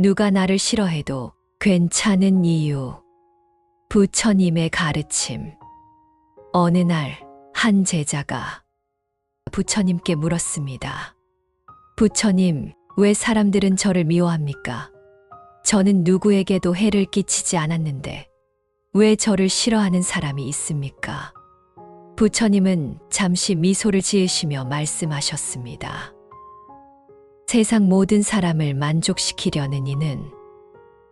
누가 나를 싫어해도 괜찮은 이유. 부처님의 가르침. 어느 날 한 제자가 부처님께 물었습니다. 부처님, 왜 사람들은 저를 미워합니까? 저는 누구에게도 해를 끼치지 않았는데 왜 저를 싫어하는 사람이 있습니까? 부처님은 잠시 미소를 지으시며 말씀하셨습니다. 세상 모든 사람을 만족시키려는 이는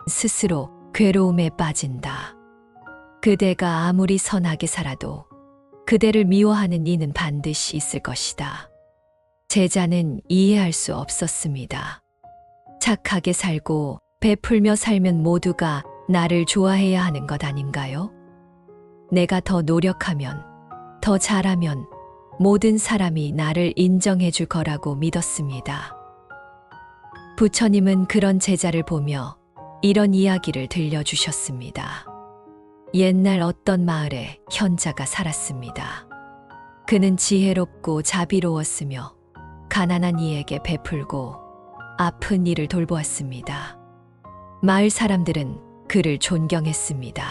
스스로 괴로움에 빠진다. 그대가 아무리 선하게 살아도 그대를 미워하는 이는 반드시 있을 것이다. 제자는 이해할 수 없었습니다. 착하게 살고 베풀며 살면 모두가 나를 좋아해야 하는 것 아닌가요? 내가 더 노력하면, 더 잘하면 모든 사람이 나를 인정해 줄 거라고 믿었습니다. 부처님은 그런 제자를 보며 이런 이야기를 들려주셨습니다. 옛날 어떤 마을에 현자가 살았습니다. 그는 지혜롭고 자비로웠으며 가난한 이에게 베풀고 아픈 이를 돌보았습니다. 마을 사람들은 그를 존경했습니다.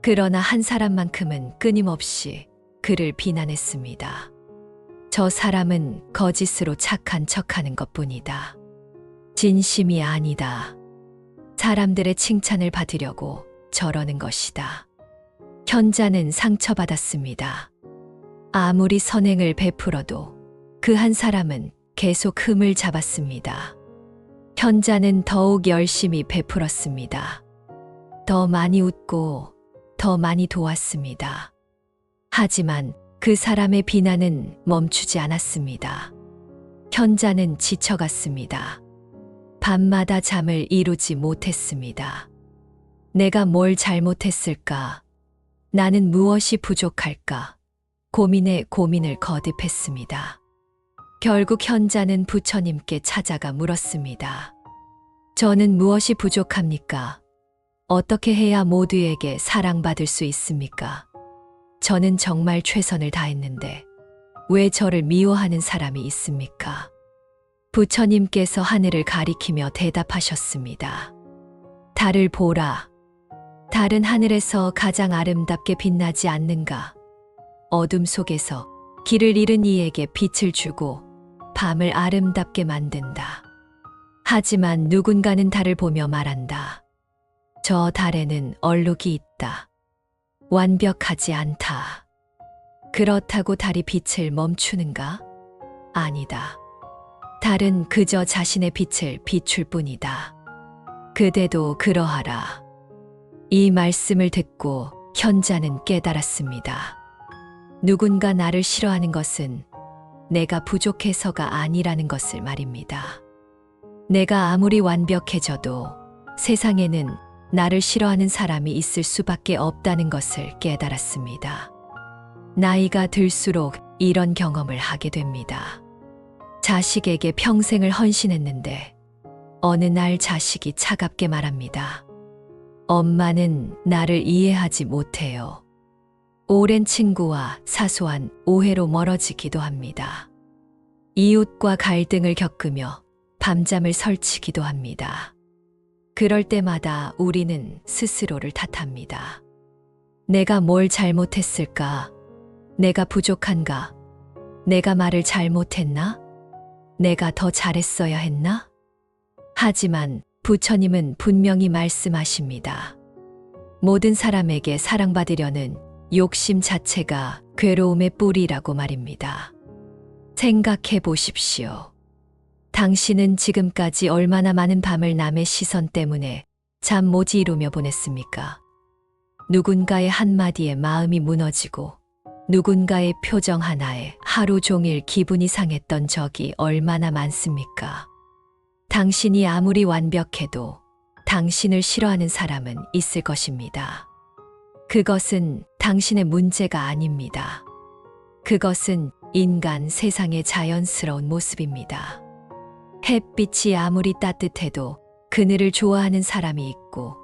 그러나 한 사람만큼은 끊임없이 그를 비난했습니다. 저 사람은 거짓으로 착한 척하는 것뿐이다. 진심이 아니다. 사람들의 칭찬을 받으려고 저러는 것이다. 현자는 상처받았습니다. 아무리 선행을 베풀어도 그 한 사람은 계속 흠을 잡았습니다. 현자는 더욱 열심히 베풀었습니다. 더 많이 웃고 더 많이 도왔습니다. 하지만 그 사람의 비난은 멈추지 않았습니다. 현자는 지쳐갔습니다. 밤마다 잠을 이루지 못했습니다. 내가 뭘 잘못했을까? 나는 무엇이 부족할까? 고민에 고민을 거듭했습니다. 결국 현자는 부처님께 찾아가 물었습니다. 저는 무엇이 부족합니까? 어떻게 해야 모두에게 사랑받을 수 있습니까? 저는 정말 최선을 다했는데 왜 저를 미워하는 사람이 있습니까? 부처님께서 하늘을 가리키며 대답하셨습니다. 달을 보라. 달은 하늘에서 가장 아름답게 빛나지 않는가? 어둠 속에서 길을 잃은 이에게 빛을 주고 밤을 아름답게 만든다. 하지만 누군가는 달을 보며 말한다. 저 달에는 얼룩이 있다. 완벽하지 않다. 그렇다고 달이 빛을 멈추는가? 아니다. 달은 그저 자신의 빛을 비출 뿐이다. 그대도 그러하라. 이 말씀을 듣고 현자는 깨달았습니다. 누군가 나를 싫어하는 것은 내가 부족해서가 아니라는 것을 말입니다. 내가 아무리 완벽해져도 세상에는 나를 싫어하는 사람이 있을 수밖에 없다는 것을 깨달았습니다. 나이가 들수록 이런 경험을 하게 됩니다. 자식에게 평생을 헌신했는데 어느 날 자식이 차갑게 말합니다. 엄마는 나를 이해하지 못해요. 오랜 친구와 사소한 오해로 멀어지기도 합니다. 이웃과 갈등을 겪으며 밤잠을 설치기도 합니다. 그럴 때마다 우리는 스스로를 탓합니다. 내가 뭘 잘못했을까? 내가 부족한가? 내가 말을 잘못했나? 내가 더 잘했어야 했나? 하지만 부처님은 분명히 말씀하십니다. 모든 사람에게 사랑받으려는 욕심 자체가 괴로움의 뿌리라고 말입니다. 생각해 보십시오. 당신은 지금까지 얼마나 많은 밤을 남의 시선 때문에 잠 못 이루며 보냈습니까? 누군가의 한마디에 마음이 무너지고 누군가의 표정 하나에 하루 종일 기분이 상했던 적이 얼마나 많습니까? 당신이 아무리 완벽해도 당신을 싫어하는 사람은 있을 것입니다. 그것은 당신의 문제가 아닙니다. 그것은 인간 세상의 자연스러운 모습입니다. 햇빛이 아무리 따뜻해도 그늘을 좋아하는 사람이 있고,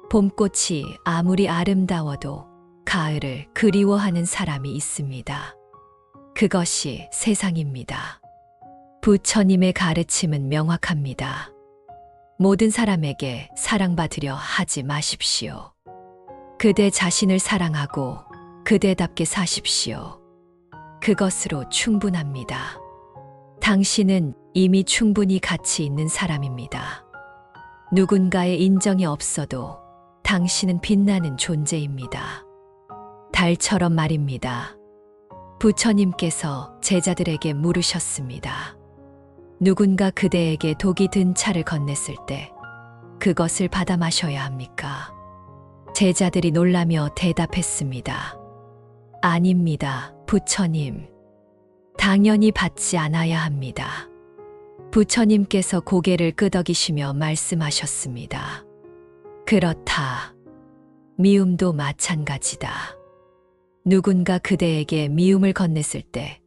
봄꽃이 아무리 아름다워도 가을을 그리워하는 사람이 있습니다. 그것이 세상입니다. 부처님의 가르침은 명확합니다. 모든 사람에게 사랑받으려 하지 마십시오. 그대 자신을 사랑하고 그대답게 사십시오. 그것으로 충분합니다. 당신은 이미 충분히 가치 있는 사람입니다. 누군가의 인정이 없어도 당신은 빛나는 존재입니다. 달처럼 말입니다. 부처님께서 제자들에게 물으셨습니다. 누군가 그대에게 독이 든 차를 건넸을 때 그것을 받아 마셔야 합니까? 제자들이 놀라며 대답했습니다. 아닙니다, 부처님. 당연히 받지 않아야 합니다. 부처님께서 고개를 끄덕이시며 말씀하셨습니다. 그렇다. 미움도 마찬가지다. 누군가 그대에게 미움을 건넸을 때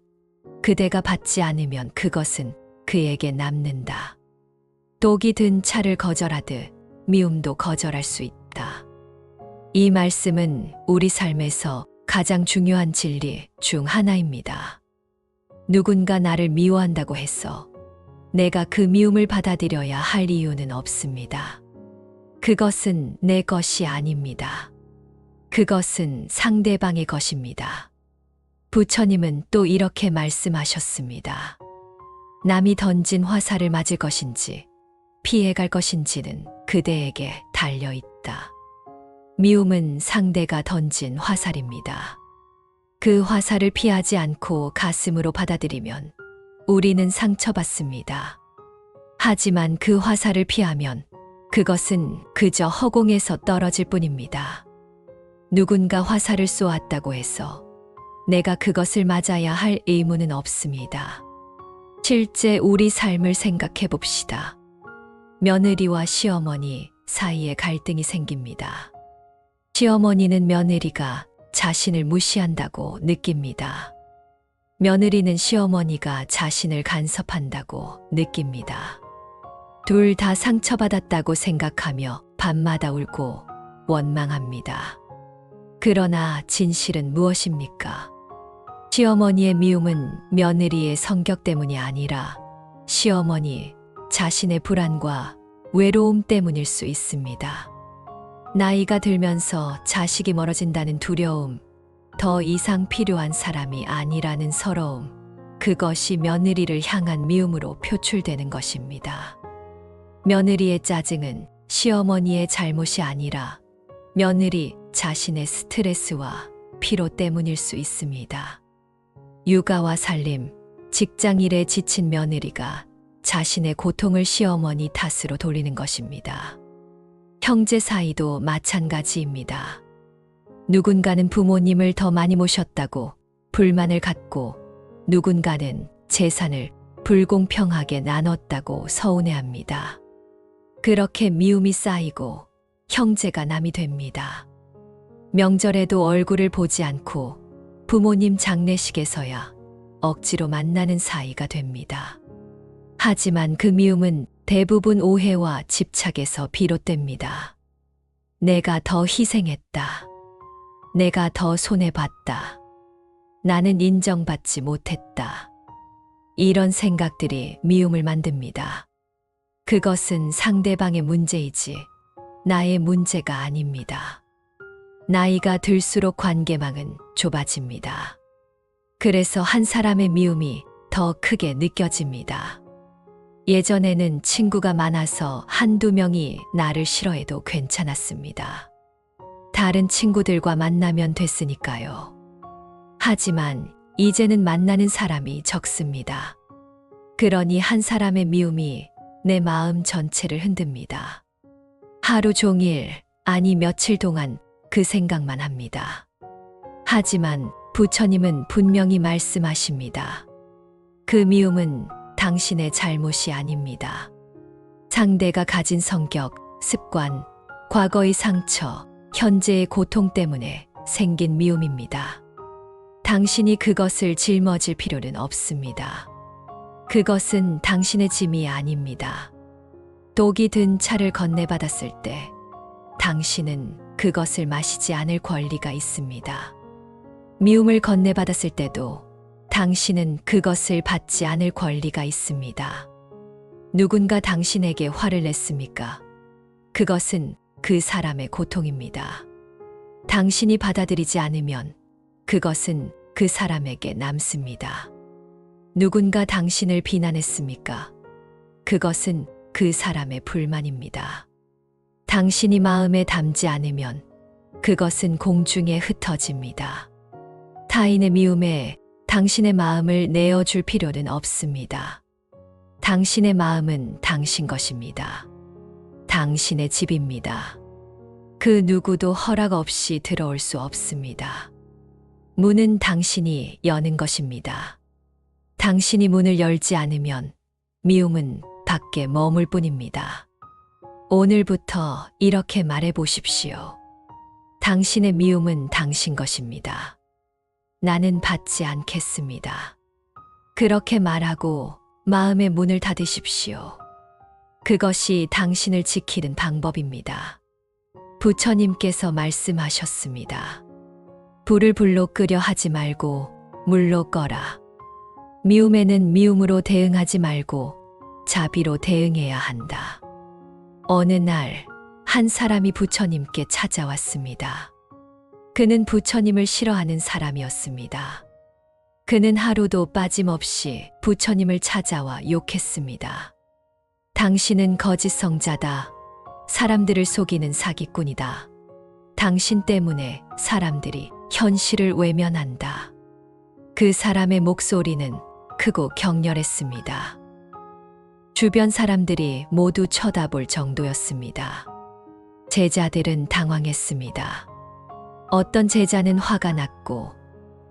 그대가 받지 않으면 그것은 그에게 남는다. 독이 든 차를 거절하듯 미움도 거절할 수 있다. 이 말씀은 우리 삶에서 가장 중요한 진리 중 하나입니다. 누군가 나를 미워한다고 해서 내가 그 미움을 받아들여야 할 이유는 없습니다. 그것은 내 것이 아닙니다. 그것은 상대방의 것입니다. 부처님은 또 이렇게 말씀하셨습니다. 남이 던진 화살을 맞을 것인지 피해갈 것인지는 그대에게 달려있다. 미움은 상대가 던진 화살입니다. 그 화살을 피하지 않고 가슴으로 받아들이면 우리는 상처받습니다. 하지만 그 화살을 피하면 그것은 그저 허공에서 떨어질 뿐입니다. 누군가 화살을 쏘았다고 해서 내가 그것을 맞아야 할 의무는 없습니다. 실제 우리 삶을 생각해 봅시다. 며느리와 시어머니 사이에 갈등이 생깁니다. 시어머니는 며느리가 자신을 무시한다고 느낍니다. 며느리는 시어머니가 자신을 간섭한다고 느낍니다. 둘 다 상처받았다고 생각하며 밤마다 울고 원망합니다. 그러나 진실은 무엇입니까? 시어머니의 미움은 며느리의 성격 때문이 아니라 시어머니 자신의 불안과 외로움 때문일 수 있습니다. 나이가 들면서 자식이 멀어진다는 두려움, 더 이상 필요한 사람이 아니라는 서러움, 그것이 며느리를 향한 미움으로 표출되는 것입니다. 며느리의 짜증은 시어머니의 잘못이 아니라 며느리 자신의 스트레스와 피로 때문일 수 있습니다. 육아와 살림, 직장일에 지친 며느리가 자신의 고통을 시어머니 탓으로 돌리는 것입니다. 형제 사이도 마찬가지입니다. 누군가는 부모님을 더 많이 모셨다고 불만을 갖고 누군가는 재산을 불공평하게 나눴다고 서운해합니다. 그렇게 미움이 쌓이고 형제가 남이 됩니다. 명절에도 얼굴을 보지 않고 부모님 장례식에서야 억지로 만나는 사이가 됩니다. 하지만 그 미움은 대부분 오해와 집착에서 비롯됩니다. 내가 더 희생했다. 내가 더 손해봤다. 나는 인정받지 못했다. 이런 생각들이 미움을 만듭니다. 그것은 상대방의 문제이지 나의 문제가 아닙니다. 나이가 들수록 관계망은 좁아집니다. 그래서 한 사람의 미움이 더 크게 느껴집니다. 예전에는 친구가 많아서 한두 명이 나를 싫어해도 괜찮았습니다. 다른 친구들과 만나면 됐으니까요. 하지만 이제는 만나는 사람이 적습니다. 그러니 한 사람의 미움이 내 마음 전체를 흔듭니다. 하루 종일, 아니 며칠 동안 그 생각만 합니다. 하지만 부처님은 분명히 말씀하십니다. 그 미움은 당신의 잘못이 아닙니다. 상대가 가진 성격, 습관, 과거의 상처, 현재의 고통 때문에 생긴 미움입니다. 당신이 그것을 짊어질 필요는 없습니다. 그것은 당신의 짐이 아닙니다. 독이 든 차를 건네받았을 때 당신은 그것을 마시지 않을 권리가 있습니다. 미움을 건네받았을 때도 당신은 그것을 받지 않을 권리가 있습니다. 누군가 당신에게 화를 냈습니까? 그것은 그 사람의 고통입니다. 당신이 받아들이지 않으면 그것은 그 사람에게 남습니다. 누군가 당신을 비난했습니까? 그것은 그 사람의 불만입니다. 당신이 마음에 담지 않으면 그것은 공중에 흩어집니다. 타인의 미움에 당신의 마음을 내어줄 필요는 없습니다. 당신의 마음은 당신 것입니다. 당신의 집입니다. 그 누구도 허락 없이 들어올 수 없습니다. 문은 당신이 여는 것입니다. 당신이 문을 열지 않으면 미움은 밖에 머물 뿐입니다. 오늘부터 이렇게 말해 보십시오. 당신의 미움은 당신 것입니다. 나는 받지 않겠습니다. 그렇게 말하고 마음의 문을 닫으십시오. 그것이 당신을 지키는 방법입니다. 부처님께서 말씀하셨습니다. 불을 불로 끄려 하지 말고 물로 꺼라. 미움에는 미움으로 대응하지 말고 자비로 대응해야 한다. 어느 날 한 사람이 부처님께 찾아왔습니다. 그는 부처님을 싫어하는 사람이었습니다. 그는 하루도 빠짐없이 부처님을 찾아와 욕했습니다. 당신은 거짓성자다. 사람들을 속이는 사기꾼이다. 당신 때문에 사람들이 현실을 외면한다. 그 사람의 목소리는 크고 격렬했습니다. 주변 사람들이 모두 쳐다볼 정도였습니다. 제자들은 당황했습니다. 어떤 제자는 화가 났고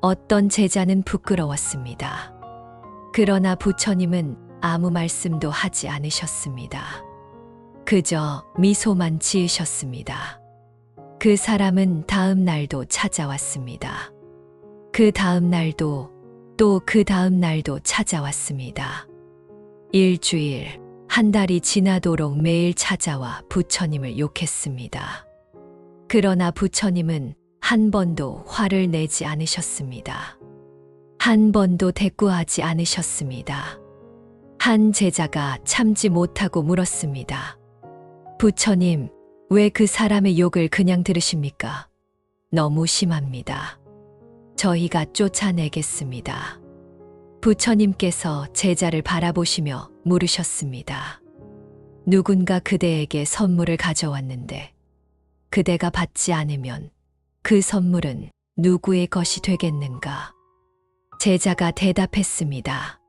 어떤 제자는 부끄러웠습니다. 그러나 부처님은 아무 말씀도 하지 않으셨습니다. 그저 미소만 지으셨습니다. 그 사람은 다음 날도 찾아왔습니다. 그 다음 날도 또 그 다음 날도 찾아왔습니다. 일주일, 한 달이 지나도록 매일 찾아와 부처님을 욕했습니다. 그러나 부처님은 한 번도 화를 내지 않으셨습니다. 한 번도 대꾸하지 않으셨습니다. 한 제자가 참지 못하고 물었습니다. 부처님, 왜 그 사람의 욕을 그냥 들으십니까? 너무 심합니다. 저희가 쫓아내겠습니다. 부처님께서 제자를 바라보시며 물으셨습니다. 누군가 그대에게 선물을 가져왔는데 그대가 받지 않으면 그 선물은 누구의 것이 되겠는가? 제자가 대답했습니다.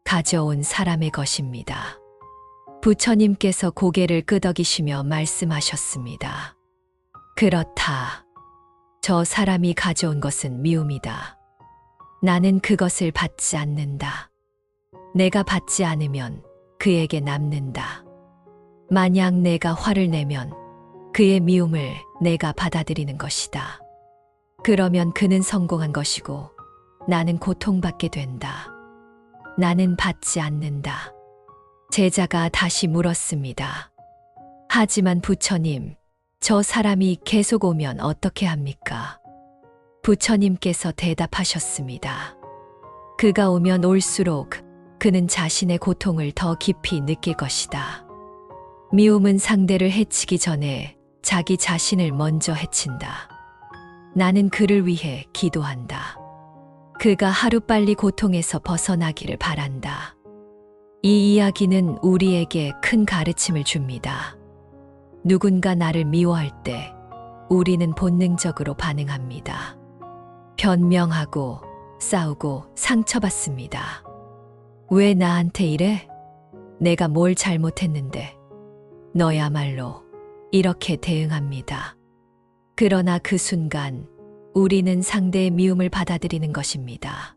가져온 사람의 것입니다. 부처님께서 고개를 끄덕이시며 말씀하셨습니다. 그렇다. 저 사람이 가져온 것은 미움이다. 나는 그것을 받지 않는다. 내가 받지 않으면 그에게 남는다. 만약 내가 화를 내면 그의 미움을 내가 받아들이는 것이다. 그러면 그는 성공한 것이고 나는 고통받게 된다. 나는 받지 않는다. 제자가 다시 물었습니다. 하지만 부처님, 저 사람이 계속 오면 어떻게 합니까? 부처님께서 대답하셨습니다. 그가 오면 올수록 그는 자신의 고통을 더 깊이 느낄 것이다. 미움은 상대를 해치기 전에 자기 자신을 먼저 해친다. 나는 그를 위해 기도한다. 그가 하루빨리 고통에서 벗어나기를 바란다. 이 이야기는 우리에게 큰 가르침을 줍니다. 누군가 나를 미워할 때 우리는 본능적으로 반응합니다. 변명하고 싸우고 상처받습니다. 왜 나한테 이래? 내가 뭘 잘못했는데? 너야말로 이렇게 대응합니다. 그러나 그 순간 우리는 상대의 미움을 받아들이는 것입니다.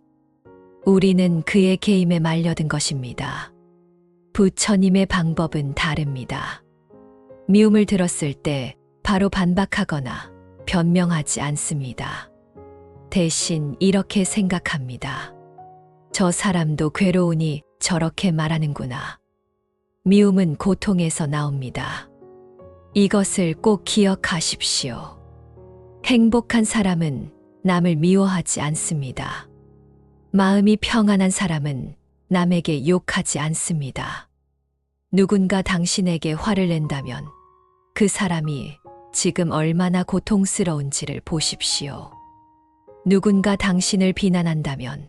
우리는 그의 개임에 말려든 것입니다. 부처님의 방법은 다릅니다. 미움을 들었을 때 바로 반박하거나 변명하지 않습니다. 대신 이렇게 생각합니다. 저 사람도 괴로우니 저렇게 말하는구나. 미움은 고통에서 나옵니다. 이것을 꼭 기억하십시오. 행복한 사람은 남을 미워하지 않습니다. 마음이 평안한 사람은 남에게 욕하지 않습니다. 누군가 당신에게 화를 낸다면 그 사람이 지금 얼마나 고통스러운지를 보십시오. 누군가 당신을 비난한다면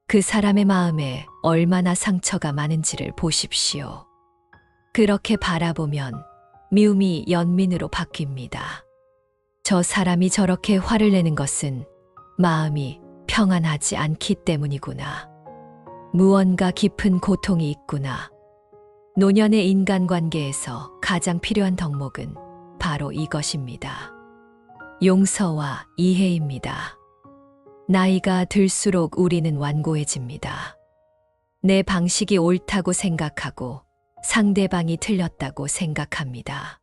그 사람의 마음에 얼마나 상처가 많은지를 보십시오. 그렇게 바라보면 미움이 연민으로 바뀝니다. 저 사람이 저렇게 화를 내는 것은 마음이 평안하지 않기 때문이구나. 무언가 깊은 고통이 있구나. 노년의 인간관계에서 가장 필요한 덕목은 바로 이것입니다. 용서와 이해입니다. 나이가 들수록 우리는 완고해집니다. 내 방식이 옳다고 생각하고 상대방이 틀렸다고 생각합니다.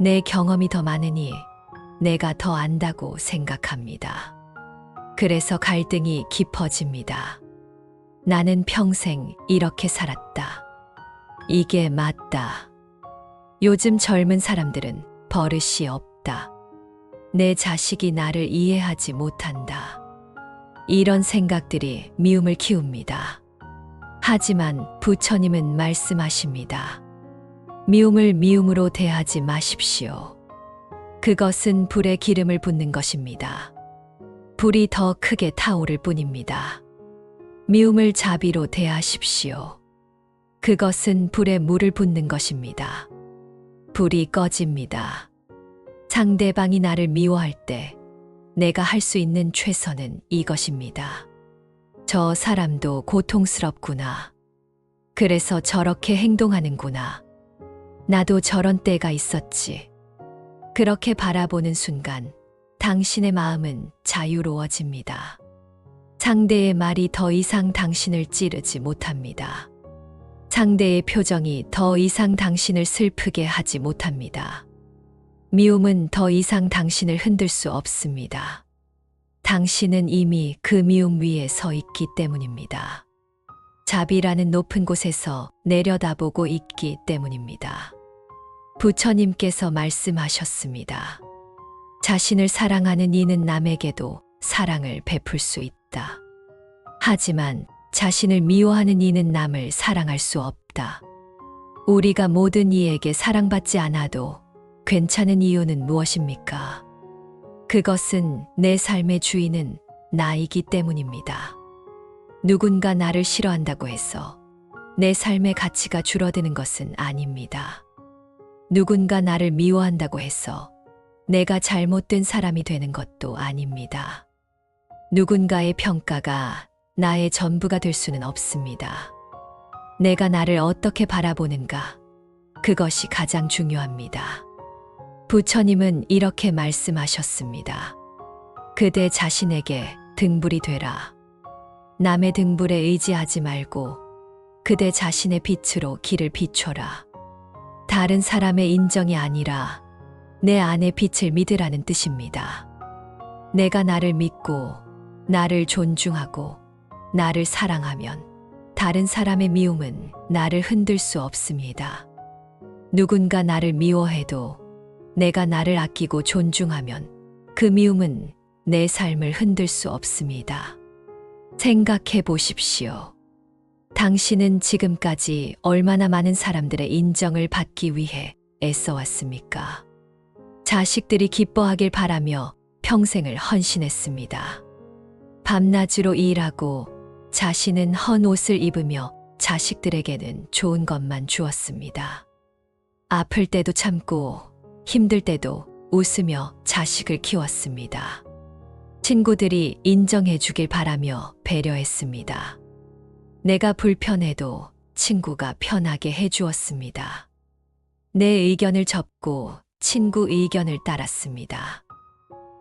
내 경험이 더 많으니 내가 더 안다고 생각합니다. 그래서 갈등이 깊어집니다. 나는 평생 이렇게 살았다. 이게 맞다. 요즘 젊은 사람들은 버릇이 없다. 내 자식이 나를 이해하지 못한다. 이런 생각들이 미움을 키웁니다. 하지만 부처님은 말씀하십니다. 미움을 미움으로 대하지 마십시오. 그것은 불에 기름을 붓는 것입니다. 불이 더 크게 타오를 뿐입니다. 미움을 자비로 대하십시오. 그것은 불에 물을 붓는 것입니다. 불이 꺼집니다. 상대방이 나를 미워할 때 내가 할 수 있는 최선은 이것입니다. 저 사람도 고통스럽구나. 그래서 저렇게 행동하는구나. 나도 저런 때가 있었지. 그렇게 바라보는 순간 당신의 마음은 자유로워집니다. 상대의 말이 더 이상 당신을 찌르지 못합니다. 상대의 표정이 더 이상 당신을 슬프게 하지 못합니다. 미움은 더 이상 당신을 흔들 수 없습니다. 당신은 이미 그 미움 위에 서 있기 때문입니다. 자비라는 높은 곳에서 내려다보고 있기 때문입니다. 부처님께서 말씀하셨습니다. 자신을 사랑하는 이는 남에게도 사랑을 베풀 수 있다. 하지만 자신을 미워하는 이는 남을 사랑할 수 없다. 우리가 모든 이에게 사랑받지 않아도 괜찮은 이유는 무엇입니까? 그것은 내 삶의 주인은 나이기 때문입니다. 누군가 나를 싫어한다고 해서 내 삶의 가치가 줄어드는 것은 아닙니다. 누군가 나를 미워한다고 해서 내가 잘못된 사람이 되는 것도 아닙니다. 누군가의 평가가 나의 전부가 될 수는 없습니다. 내가 나를 어떻게 바라보는가, 그것이 가장 중요합니다. 부처님은 이렇게 말씀하셨습니다. 그대 자신에게 등불이 되라. 남의 등불에 의지하지 말고 그대 자신의 빛으로 길을 비춰라. 다른 사람의 인정이 아니라 내 안의 빛을 믿으라는 뜻입니다. 내가 나를 믿고 나를 존중하고 나를 사랑하면 다른 사람의 미움은 나를 흔들 수 없습니다. 누군가 나를 미워해도 내가 나를 아끼고 존중하면 그 미움은 내 삶을 흔들 수 없습니다. 생각해 보십시오. 당신은 지금까지 얼마나 많은 사람들의 인정을 받기 위해 애써왔습니까? 자식들이 기뻐하길 바라며 평생을 헌신했습니다. 밤낮으로 일하고 자신은 헌 옷을 입으며 자식들에게는 좋은 것만 주었습니다. 아플 때도 참고 힘들 때도 웃으며 자식을 키웠습니다. 친구들이 인정해 주길 바라며 배려했습니다. 내가 불편해도 친구가 편하게 해주었습니다. 내 의견을 접고 친구 의견을 따랐습니다.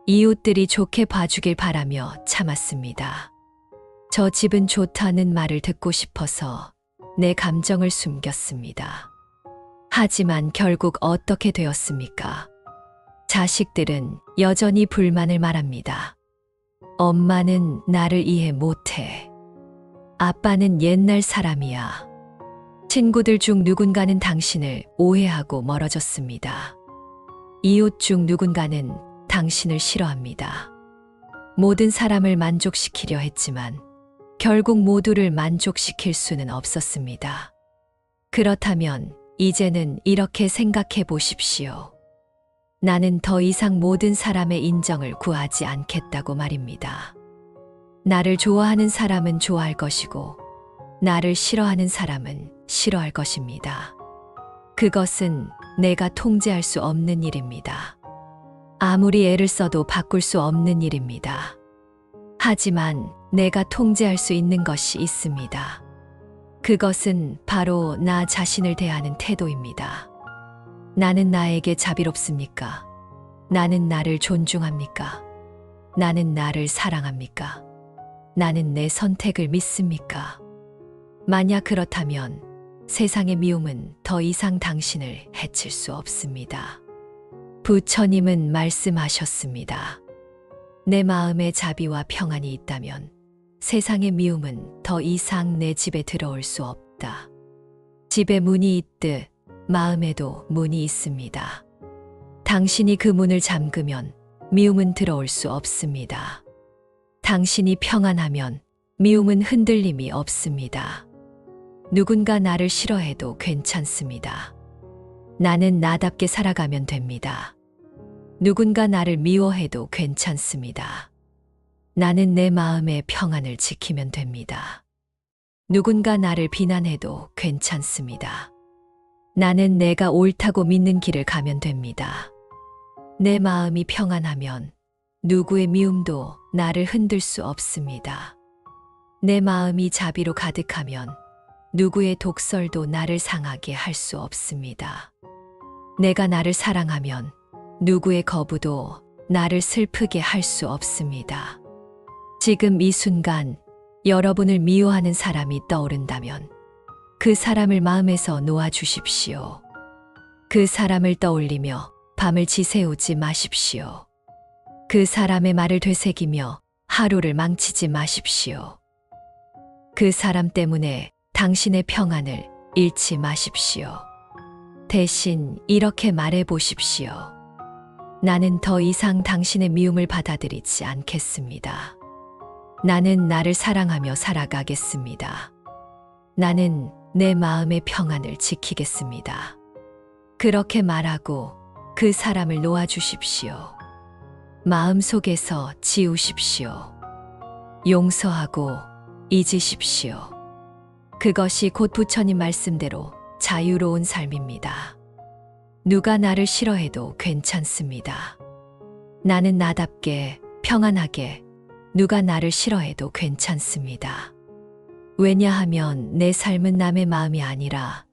이웃들이 좋게 봐주길 바라며 참았습니다. 저 집은 좋다는 말을 듣고 싶어서 내 감정을 숨겼습니다. 하지만 결국 어떻게 되었습니까? 자식들은 여전히 불만을 말합니다. 엄마는 나를 이해 못해. 아빠는 옛날 사람이야. 친구들 중 누군가는 당신을 오해하고 멀어졌습니다. 이웃 중 누군가는 당신을 싫어합니다. 모든 사람을 만족시키려 했지만 결국 모두를 만족시킬 수는 없었습니다. 그렇다면 이제는 이렇게 생각해 보십시오. 나는 더 이상 모든 사람의 인정을 구하지 않겠다고 말입니다. 나를 좋아하는 사람은 좋아할 것이고, 나를 싫어하는 사람은 싫어할 것입니다. 그것은 내가 통제할 수 없는 일입니다. 아무리 애를 써도 바꿀 수 없는 일입니다. 하지만 내가 통제할 수 있는 것이 있습니다. 그것은 바로 나 자신을 대하는 태도입니다. 나는 나에게 자비롭습니까? 나는 나를 존중합니까? 나는 나를 사랑합니까? 나는 내 선택을 믿습니까? 만약 그렇다면 세상의 미움은 더 이상 당신을 해칠 수 없습니다. 부처님은 말씀하셨습니다. 내 마음에 자비와 평안이 있다면 세상의 미움은 더 이상 내 집에 들어올 수 없다. 집에 문이 있듯 마음에도 문이 있습니다. 당신이 그 문을 잠그면 미움은 들어올 수 없습니다. 당신이 평안하면 미움은 흔들림이 없습니다. 누군가 나를 싫어해도 괜찮습니다. 나는 나답게 살아가면 됩니다. 누군가 나를 미워해도 괜찮습니다. 나는 내 마음의 평안을 지키면 됩니다. 누군가 나를 비난해도 괜찮습니다. 나는 내가 옳다고 믿는 길을 가면 됩니다. 내 마음이 평안하면 누구의 미움도 나를 흔들 수 없습니다. 내 마음이 자비로 가득하면 누구의 독설도 나를 상하게 할 수 없습니다. 내가 나를 사랑하면 누구의 거부도 나를 슬프게 할 수 없습니다. 지금 이 순간 여러분을 미워하는 사람이 떠오른다면 그 사람을 마음에서 놓아주십시오. 그 사람을 떠올리며 밤을 지새우지 마십시오. 그 사람의 말을 되새기며 하루를 망치지 마십시오. 그 사람 때문에 당신의 평안을 잃지 마십시오. 대신 이렇게 말해 보십시오. 나는 더 이상 당신의 미움을 받아들이지 않겠습니다. 나는 나를 사랑하며 살아가겠습니다. 나는 내 마음의 평안을 지키겠습니다. 그렇게 말하고 그 사람을 놓아주십시오. 마음속에서 지우십시오. 용서하고 잊으십시오. 그것이 곧 부처님 말씀대로 자유로운 삶입니다. 누가 나를 싫어해도 괜찮습니다. 나는 나답게 평안하게 누가 나를 싫어해도 괜찮습니다. 왜냐하면 내 삶은 남의 마음이 아니라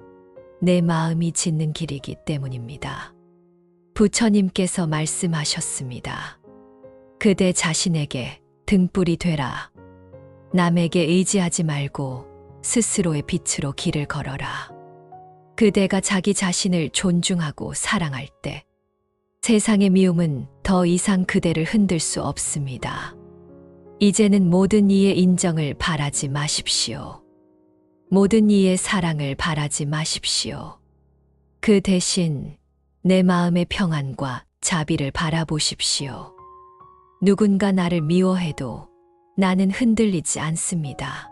내 마음이 짓는 길이기 때문입니다. 부처님께서 말씀하셨습니다. 그대 자신에게 등불이 되라. 남에게 의지하지 말고 스스로의 빛으로 길을 걸어라. 그대가 자기 자신을 존중하고 사랑할 때 세상의 미움은 더 이상 그대를 흔들 수 없습니다. 이제는 모든 이의 인정을 바라지 마십시오. 모든 이의 사랑을 바라지 마십시오. 그 대신 내 마음의 평안과 자비를 바라보십시오. 누군가 나를 미워해도 나는 흔들리지 않습니다.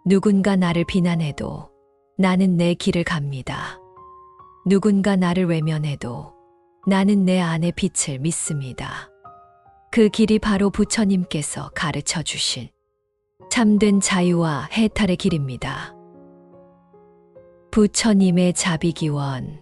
누군가 나를 비난해도 나는 내 길을 갑니다. 누군가 나를 외면해도 나는 내 안의 빛을 믿습니다. 그 길이 바로 부처님께서 가르쳐 주신 참된 자유와 해탈의 길입니다. 부처님의 자비기원